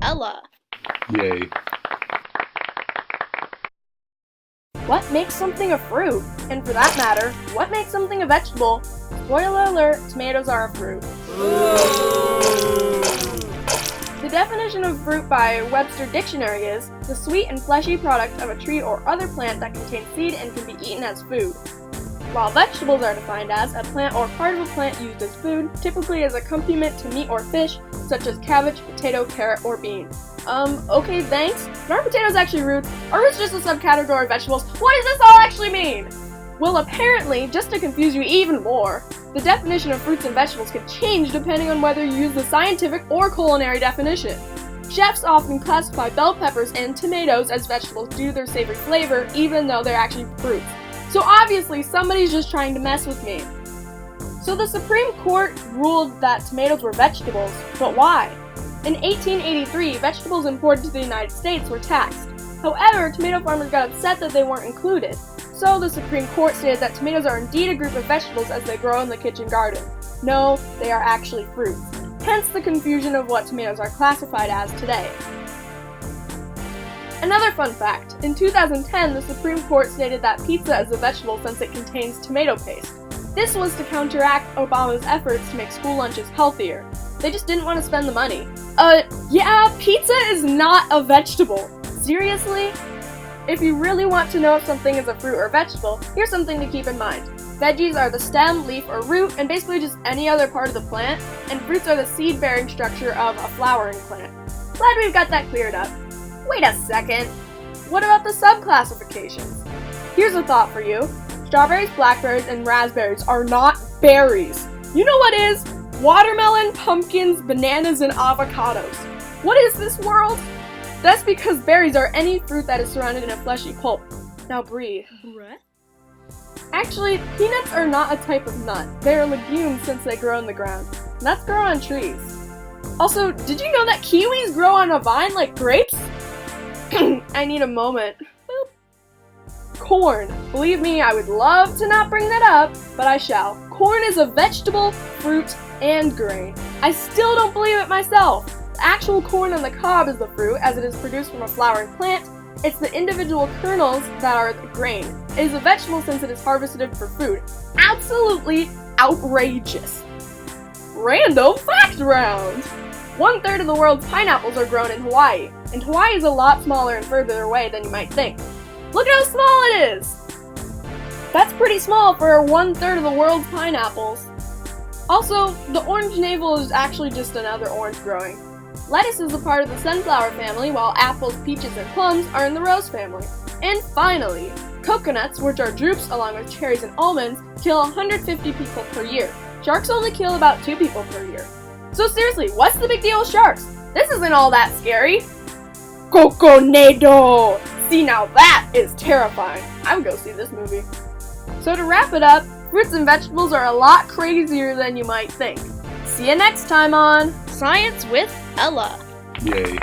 ScienceWithElla. Yay. What makes something a fruit? And for that matter, what makes something a vegetable? Spoiler alert, tomatoes are a fruit. The definition of fruit by Webster Dictionary is the sweet and fleshy product of a tree or other plant that contains seed and can be eaten as food. While vegetables are defined as a plant or part of a plant used as food, typically as accompaniment to meat or fish, such as cabbage, potato, carrot, or bean. Okay, thanks. But are potatoes actually roots? Or is just a subcategory of vegetables? What does this all actually mean? Well, apparently, just to confuse you even more, the definition of fruits and vegetables can change depending on whether you use the scientific or culinary definition. Chefs often classify bell peppers and tomatoes as vegetables due to their savory flavor, even though they're actually fruits. So obviously, somebody's just trying to mess with me. So the Supreme Court ruled that tomatoes were vegetables, but why? In 1883, vegetables imported to the United States were taxed. However, tomato farmers got upset that they weren't included. So the Supreme Court stated that tomatoes are indeed a group of vegetables as they grow in the kitchen garden. No, they are actually fruits. Hence the confusion of what tomatoes are classified as today. Another fun fact, in 2010 the Supreme Court stated that pizza is a vegetable since it contains tomato paste. This was to counteract Obama's efforts to make school lunches healthier. They just didn't want to spend the money. Yeah, pizza is not a vegetable. Seriously? If you really want to know if something is a fruit or vegetable, here's something to keep in mind. Veggies are the stem, leaf, or root, and basically just any other part of the plant, and fruits are the seed-bearing structure of a flowering plant. Glad we've got that cleared up. Wait a second. What about the subclassifications? Here's a thought for you. Strawberries, blackberries, and raspberries are not berries. You know what is? Watermelon, pumpkins, bananas, and avocados. What is this world? That's because berries are any fruit that is surrounded in a fleshy pulp. Now breathe. Actually, peanuts are not a type of nut. They are legumes since they grow in the ground. Nuts grow on trees. Also, did you know that kiwis grow on a vine like grapes? I need a moment. Boop. Corn. Believe me, I would love to not bring that up, but I shall. Corn is a vegetable, fruit, and grain. I still don't believe it myself. The actual corn on the cob is the fruit, as it is produced from a flowering plant. It's the individual kernels that are the grain. It is a vegetable since it is harvested for food. Absolutely outrageous. Random fact round! 1/3 of the world's pineapples are grown in Hawaii, and Hawaii is a lot smaller and further away than you might think. Look at how small it is! That's pretty small for 1/3 of the world's pineapples. Also, the orange navel is actually just another orange growing. Lettuce is a part of the sunflower family, while apples, peaches, and plums are in the rose family. And finally, coconuts, which are drupes along with cherries and almonds, kill 150 people per year. Sharks only kill about 2 people per year. So seriously, what's the big deal with sharks? This isn't all that scary. Coconado! See, now that is terrifying. I would go see this movie. So to wrap it up, fruits and vegetables are a lot crazier than you might think. See you next time on Science with Ella. Yay.